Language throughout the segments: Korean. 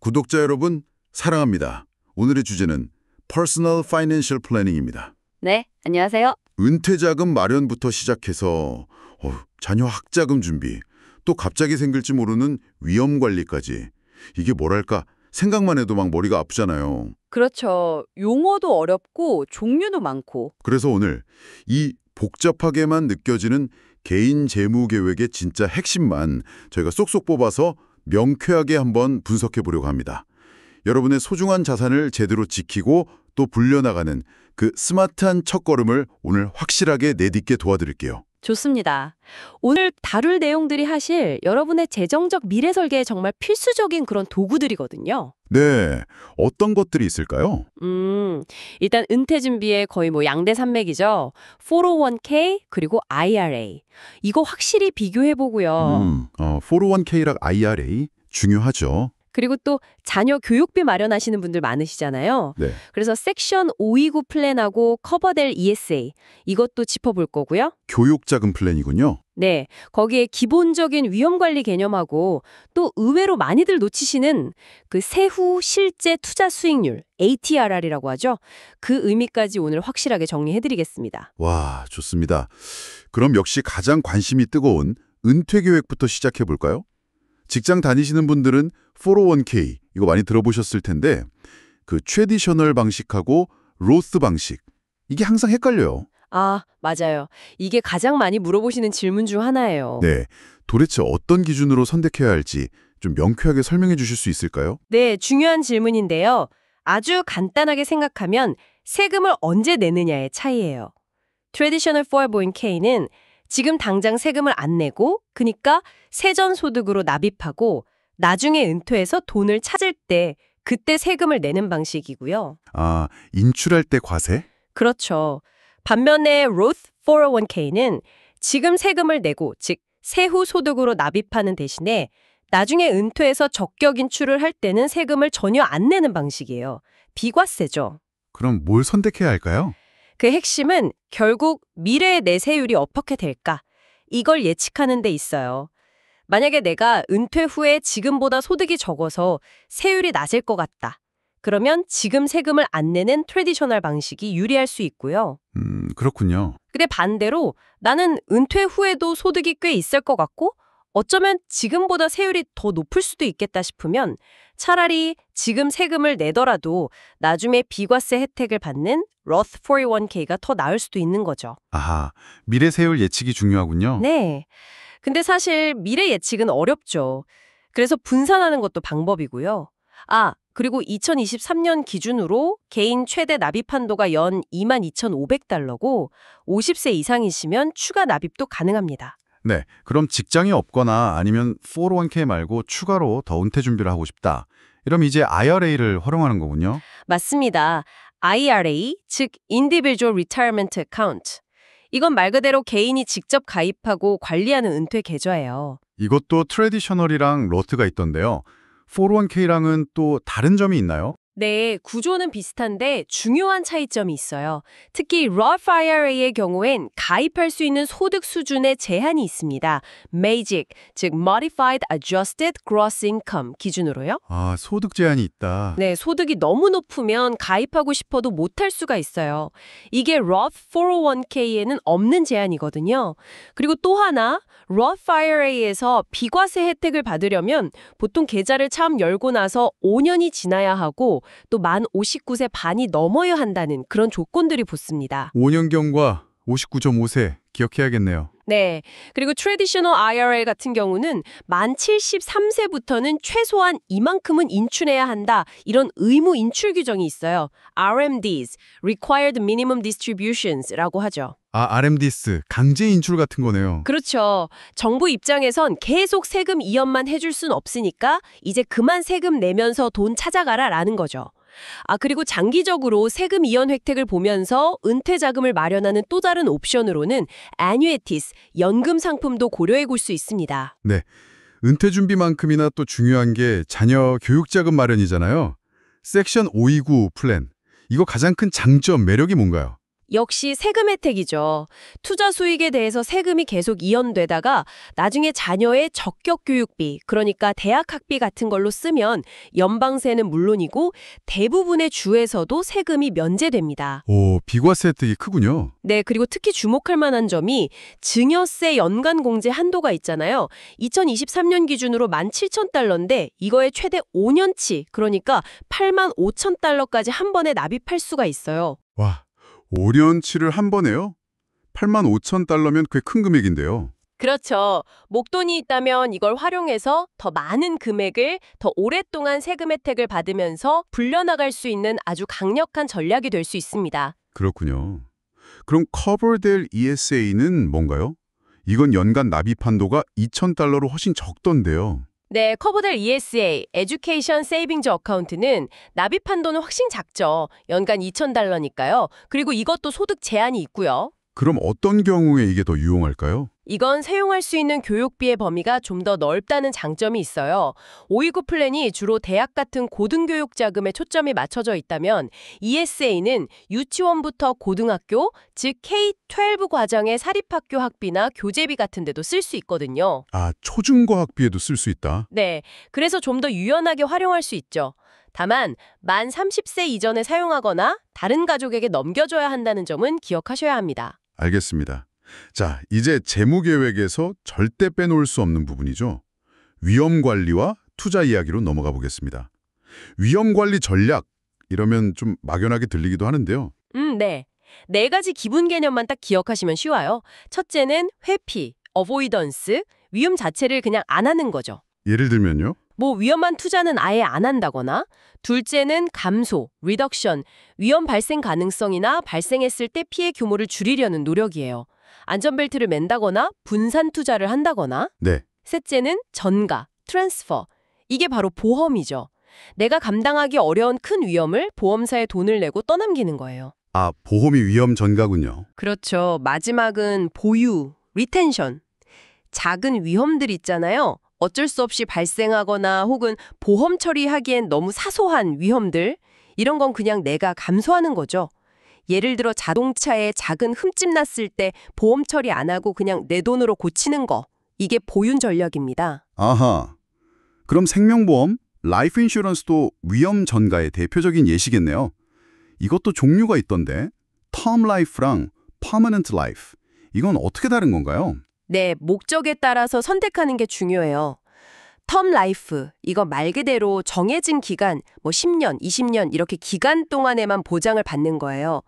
구독자 여러분, 사랑합니다. 오늘의 주제는 Personal Financial Planning입니다. 네, 안녕하세요. 은퇴자금 마련부터 시작해서 자녀 학자금 준비, 또 갑자기 생길지 모르는 위험 관리까지. 이게 뭐랄까, 생각만 해도 막 머리가 아프잖아요. 그렇죠. 용어도 어렵고 종류도 많고. 그래서 오늘 이 복잡하게만 느껴지는 개인 재무 계획의 진짜 핵심만 저희가 쏙쏙 뽑아서 명쾌하게 한번 분석해 보려고 합니다. 여러분의 소중한 자산을 제대로 지키고 또 불려나가는 그 스마트한 첫걸음을 오늘 확실하게 내딛게 도와드릴게요. 좋습니다. 오늘 다룰 내용들이 사실 여러분의 재정적 미래 설계에 정말 필수적인 그런 도구들이거든요. 네, 어떤 것들이 있을까요? 일단 은퇴 준비에 거의 양대 산맥이죠. 401k 그리고 IRA. 이거 확실히 비교해 보고요. 401k랑 IRA 중요하죠. 그리고 또 자녀 교육비 마련하시는 분들 많으시잖아요. 네. 그래서 섹션 529 플랜하고 커버될 ESA 이것도 짚어볼 거고요. 교육자금 플랜이군요. 네, 거기에 기본적인 위험관리 개념하고 또 의외로 많이들 놓치시는 그 세후 실제 투자 수익률 ATRR이라고 하죠. 그 의미까지 오늘 확실하게 정리해드리겠습니다. 와, 좋습니다. 그럼 역시 가장 관심이 뜨거운 은퇴 계획부터 시작해 볼까요? 직장 다니시는 분들은 401k 이거 많이 들어보셨을 텐데 그 트래디셔널 방식하고 로스 방식 이게 항상 헷갈려요. 아, 맞아요. 이게 가장 많이 물어보시는 질문 중 하나예요. 네, 도대체 어떤 기준으로 선택해야 할지 좀 명쾌하게 설명해 주실 수 있을까요? 네, 중요한 질문인데요. 아주 간단하게 생각하면 세금을 언제 내느냐의 차이예요. 트래디셔널 401k는 지금 당장 세금을 안 내고 그러니까 세전 소득으로 납입하고 나중에 은퇴해서 돈을 찾을 때 그때 세금을 내는 방식이고요. 아, 인출할 때 과세? 그렇죠. 반면에 Roth 401k는 지금 세금을 내고 즉 세후 소득으로 납입하는 대신에 나중에 은퇴해서 적격 인출을 할 때는 세금을 전혀 안 내는 방식이에요. 비과세죠. 그럼 뭘 선택해야 할까요? 그 핵심은 결국 미래의 내세율이 어떻게 될까? 이걸 예측하는 데 있어요. 만약에 내가 은퇴 후에 지금보다 소득이 적어서 세율이 낮을 것 같다. 그러면 지금 세금을 안 내는 트래디셔널 방식이 유리할 수 있고요. 그렇군요. 근데 반대로 나는 은퇴 후에도 소득이 꽤 있을 것 같고 어쩌면 지금보다 세율이 더 높을 수도 있겠다 싶으면 차라리 지금 세금을 내더라도 나중에 비과세 혜택을 받는 Roth 401k가 더 나을 수도 있는 거죠. 아하, 미래 세율 예측이 중요하군요. 네. 근데 사실 미래 예측은 어렵죠. 그래서 분산하는 것도 방법이고요. 아, 그리고 2023년 기준으로 개인 최대 납입 한도가 연 22,500달러고 50세 이상이시면 추가 납입도 가능합니다. 네, 그럼 직장이 없거나 아니면 401k 말고 추가로 더 은퇴 준비를 하고 싶다. 이러면 이제 IRA를 활용하는 거군요. 맞습니다. IRA, 즉 Individual Retirement Account. 이건 말 그대로 개인이 직접 가입하고 관리하는 은퇴 계좌예요. 이것도 트래디셔널이랑 로트가 있던데요. 401k랑은 또 다른 점이 있나요? 네, 구조는 비슷한데 중요한 차이점이 있어요. 특히 Roth IRA의 경우엔 가입할 수 있는 소득 수준에 제한이 있습니다. MAGIC, 즉 Modified Adjusted Gross Income 기준으로요. 아, 소득 제한이 있다. 네, 소득이 너무 높으면 가입하고 싶어도 못할 수가 있어요. 이게 Roth 401k에는 없는 제한이거든요. 그리고 또 하나, Roth IRA에서 비과세 혜택을 받으려면 보통 계좌를 처음 열고 나서 5년이 지나야 하고 또 만 59세 반이 넘어야 한다는 그런 조건들이 붙습니다. 5년경과 59.5세 기억해야겠네요. 네. 그리고 트래디셔널 IRA 같은 경우는 만 73세부터는 최소한 이만큼은 인출해야 한다. 이런 의무 인출 규정이 있어요. RMDs, Required Minimum Distributions라고 하죠. 아, RMDs, 강제 인출 같은 거네요. 그렇죠. 정부 입장에선 계속 세금 이연만 해줄 순 없으니까 이제 그만 세금 내면서 돈 찾아가라라는 거죠. 아, 그리고 장기적으로 세금 이연 혜택을 보면서 은퇴 자금을 마련하는 또 다른 옵션으로는 annuities, 연금 상품도 고려해 볼 수 있습니다. 네, 은퇴 준비만큼이나 또 중요한 게 자녀 교육자금 마련이잖아요. 섹션 529 플랜, 이거 가장 큰 장점, 매력이 뭔가요? 역시 세금 혜택이죠. 투자 수익에 대해서 세금이 계속 이연되다가 나중에 자녀의 적격 교육비, 그러니까 대학 학비 같은 걸로 쓰면 연방세는 물론이고 대부분의 주에서도 세금이 면제됩니다. 오, 비과세 혜택이 크군요. 네, 그리고 특히 주목할 만한 점이 증여세 연간 공제 한도가 있잖아요. 2023년 기준으로 17,000달러인데 이거에 최대 5년치, 그러니까 85,000달러까지 한 번에 납입할 수가 있어요. 와, 5년치를 한 번에요? 85,000달러면 꽤 큰 금액인데요. 그렇죠. 목돈이 있다면 이걸 활용해서 더 많은 금액을 더 오랫동안 세금 혜택을 받으면서 불려나갈 수 있는 아주 강력한 전략이 될 수 있습니다. 그렇군요. 그럼 커버될 ESA는 뭔가요? 이건 연간 납입 한도가 2,000달러로 훨씬 적던데요. 네, 커버될 ESA, Education Savings Account는 납입 한도는 훨씬 작죠. 연간 2,000달러니까요. 그리고 이것도 소득 제한이 있고요. 그럼 어떤 경우에 이게 더 유용할까요? 이건 사용할 수 있는 교육비의 범위가 좀 더 넓다는 장점이 있어요. 529 플랜이 주로 대학 같은 고등교육 자금에 초점이 맞춰져 있다면 ESA는 유치원부터 고등학교, 즉 K-12 과정의 사립학교 학비나 교재비 같은 데도 쓸 수 있거든요. 아, 초중고학비에도 쓸 수 있다. 네, 그래서 좀 더 유연하게 활용할 수 있죠. 다만 만 30세 이전에 사용하거나 다른 가족에게 넘겨줘야 한다는 점은 기억하셔야 합니다. 알겠습니다. 자, 이제 재무계획에서 절대 빼놓을 수 없는 부분이죠. 위험관리와 투자 이야기로 넘어가 보겠습니다. 위험관리 전략, 이러면 좀 막연하게 들리기도 하는데요. 네. 네 가지 기본 개념만 딱 기억하시면 쉬워요. 첫째는 회피, 어보이던스, 위험 자체를 그냥 안 하는 거죠. 예를 들면요. 뭐 위험한 투자는 아예 안 한다거나, 둘째는 감소, 리덕션, 위험 발생 가능성이나 발생했을 때 피해 규모를 줄이려는 노력이에요. 안전벨트를 맨다거나 분산 투자를 한다거나, 네. 셋째는 전가, 트랜스퍼. 이게 바로 보험이죠. 내가 감당하기 어려운 큰 위험을 보험사에 돈을 내고 떠넘기는 거예요. 아, 보험이 위험 전가군요. 그렇죠. 마지막은 보유, 리텐션. 작은 위험들 있잖아요. 어쩔 수 없이 발생하거나 혹은 보험 처리하기엔 너무 사소한 위험들. 이런 건 그냥 내가 감수하는 거죠. 예를 들어 자동차에 작은 흠집 났을 때 보험 처리 안 하고 그냥 내 돈으로 고치는 거. 이게 보윤 전략입니다. 아하. 그럼 생명보험, 라이프 인슈런스도 위험 전가의 대표적인 예시겠네요. 이것도 종류가 있던데, 텀 라이프랑 퍼머넌트 라이프. 이건 어떻게 다른 건가요? 네, 목적에 따라서 선택하는 게 중요해요. 텀 라이프, 이거 말 그대로 정해진 기간, 뭐 10년, 20년 이렇게 기간 동안에만 보장을 받는 거예요.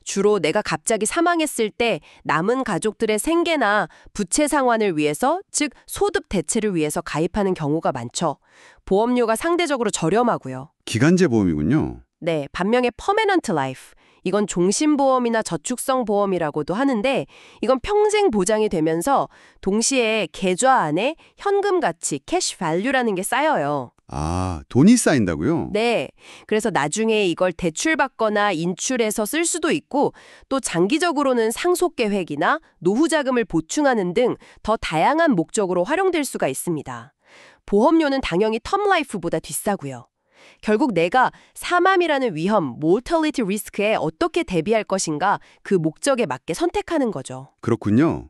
주로 내가 갑자기 사망했을 때 남은 가족들의 생계나 부채 상환을 위해서, 즉 소득 대체를 위해서 가입하는 경우가 많죠. 보험료가 상대적으로 저렴하고요. 기간제 보험이군요. 네, 반면에 퍼머넌트 라이프, 이건 종신보험이나 저축성 보험이라고도 하는데 이건 평생 보장이 되면서 동시에 계좌 안에 현금 가치, 캐시 밸류라는 게 쌓여요. 아, 돈이 쌓인다고요? 네, 그래서 나중에 이걸 대출받거나 인출해서 쓸 수도 있고 또 장기적으로는 상속 계획이나 노후 자금을 보충하는 등 더 다양한 목적으로 활용될 수가 있습니다. 보험료는 당연히 텀 라이프보다 비싸고요. 결국 내가 사망이라는 위험, mortality risk에 어떻게 대비할 것인가 그 목적에 맞게 선택하는 거죠. 그렇군요.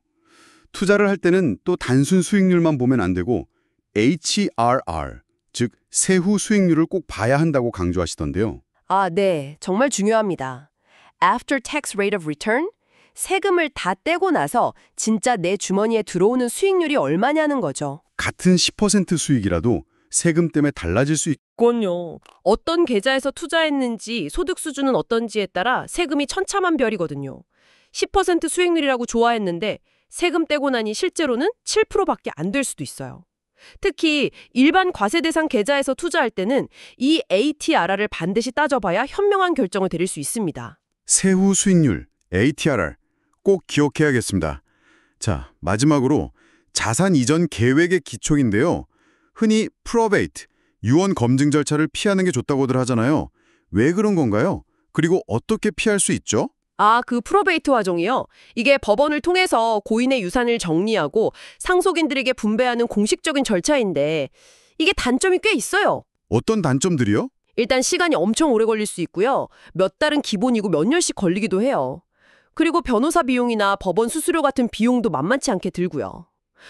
투자를 할 때는 또 단순 수익률만 보면 안 되고 HRR, 즉 세후 수익률을 꼭 봐야 한다고 강조하시던데요. 아, 네. 정말 중요합니다. After tax rate of return? 세금을 다 떼고 나서 진짜 내 주머니에 들어오는 수익률이 얼마냐는 거죠. 같은 10% 수익이라도 세금 때문에 달라질 수 그건요. 어떤 계좌에서 투자했는지 소득 수준은 어떤지에 따라 세금이 천차만별이거든요. 10% 수익률이라고 좋아했는데 세금 떼고 나니 실제로는 7%밖에 안 될 수도 있어요. 특히 일반 과세 대상 계좌에서 투자할 때는 이 ATRR을 반드시 따져봐야 현명한 결정을 내릴 수 있습니다. 세후 수익률, ATRR, 꼭 기억해야겠습니다. 자, 마지막으로 자산 이전 계획의 기초인데요. 흔히 프로베이트, 유언 검증 절차를 피하는 게 좋다고들 하잖아요. 왜 그런 건가요? 그리고 어떻게 피할 수 있죠? 아, 그 프로베이트 과정이요? 이게 법원을 통해서 고인의 유산을 정리하고 상속인들에게 분배하는 공식적인 절차인데 이게 단점이 꽤 있어요. 어떤 단점들이요? 일단 시간이 엄청 오래 걸릴 수 있고요. 몇 달은 기본이고 몇 년씩 걸리기도 해요. 그리고 변호사 비용이나 법원 수수료 같은 비용도 만만치 않게 들고요.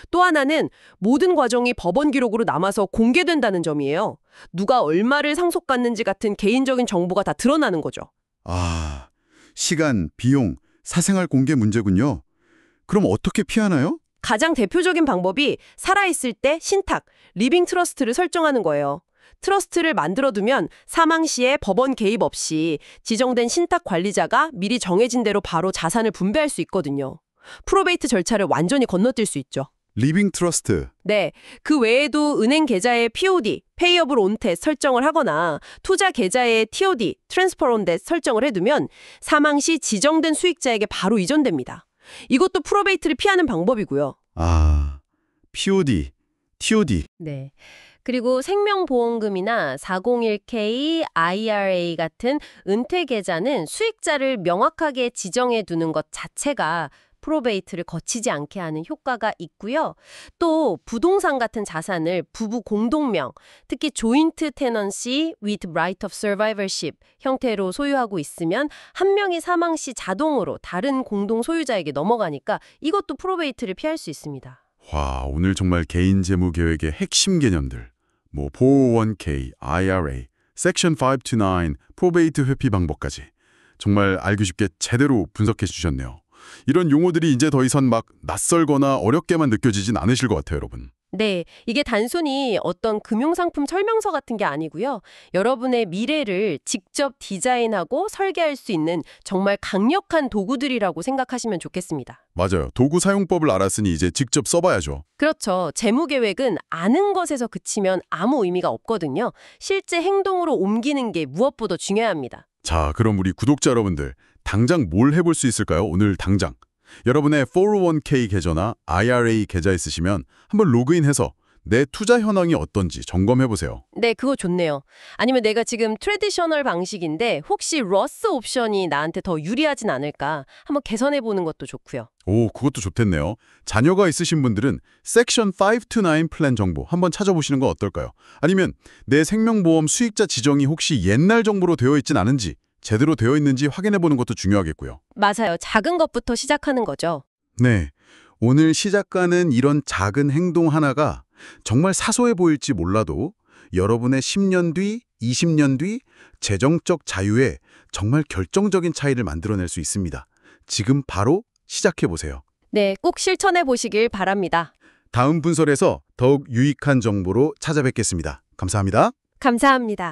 또 하나는 모든 과정이 법원 기록으로 남아서 공개된다는 점이에요. 누가 얼마를 상속받는지 같은 개인적인 정보가 다 드러나는 거죠. 아, 시간, 비용, 사생활 공개 문제군요. 그럼 어떻게 피하나요? 가장 대표적인 방법이 살아있을 때 신탁, 리빙 트러스트를 설정하는 거예요. 트러스트를 만들어두면 사망 시에 법원 개입 없이 지정된 신탁 관리자가 미리 정해진 대로 바로 자산을 분배할 수 있거든요. 프로베이트 절차를 완전히 건너뛸 수 있죠. 리빙 트러스트. 네, 그 외에도 은행 계좌에 POD, Payable on Debt 설정을 하거나 투자 계좌에 TOD, Transfer on Debt 설정을 해두면 사망 시 지정된 수익자에게 바로 이전됩니다. 이것도 프로베이트를 피하는 방법이고요. 아, POD, TOD. 네. 그리고 생명보험금이나 401k, IRA 같은 은퇴 계좌는 수익자를 명확하게 지정해 두는 것 자체가 프로베이트를 거치지 않게 하는 효과가 있고요. 또 부동산 같은 자산을 부부 공동명, 특히 조인트 테넌시 with right of survivorship 형태로 소유하고 있으면 한 명이 사망 시 자동으로 다른 공동 소유자에게 넘어가니까 이것도 프로베이트를 피할 수 있습니다. 와, 오늘 정말 개인 재무 계획의 핵심 개념들. 401k, IRA, 섹션 529, 프로베이트 회피 방법까지 정말 알기 쉽게 제대로 분석해 주셨네요. 이런 용어들이 이제 더 이상 막 낯설거나 어렵게만 느껴지진 않으실 것 같아요, 여러분. 네, 이게 단순히 어떤 금융상품 설명서 같은 게 아니고요. 여러분의 미래를 직접 디자인하고 설계할 수 있는 정말 강력한 도구들이라고 생각하시면 좋겠습니다. 맞아요. 도구 사용법을 알았으니 이제 직접 써봐야죠. 그렇죠. 재무계획은 아는 것에서 그치면 아무 의미가 없거든요. 실제 행동으로 옮기는 게 무엇보다 중요합니다. 자, 그럼 우리 구독자 여러분들, 당장 뭘 해볼 수 있을까요? 오늘 당장. 여러분의 401k 계좌나 IRA 계좌 있으시면 한번 로그인해서 내 투자 현황이 어떤지 점검해보세요. 네, 그거 좋네요. 아니면 내가 지금 트래디셔널 방식인데 혹시 러스 옵션이 나한테 더 유리하진 않을까 한번 개선해보는 것도 좋고요. 오, 그것도 좋겠네요. 자녀가 있으신 분들은 섹션 529 플랜 정보 한번 찾아보시는 건 어떨까요? 아니면 내 생명보험 수익자 지정이 혹시 옛날 정보로 되어 있진 않은지, 제대로 되어 있는지 확인해보는 것도 중요하겠고요. 맞아요. 작은 것부터 시작하는 거죠. 네, 오늘 시작가는 이런 작은 행동 하나가 정말 사소해 보일지 몰라도 여러분의 10년 뒤, 20년 뒤 재정적 자유에 정말 결정적인 차이를 만들어낼 수 있습니다. 지금 바로 시작해보세요. 네, 꼭 실천해 보시길 바랍니다. 다음 분설에서 더욱 유익한 정보로 찾아뵙겠습니다. 감사합니다. 감사합니다.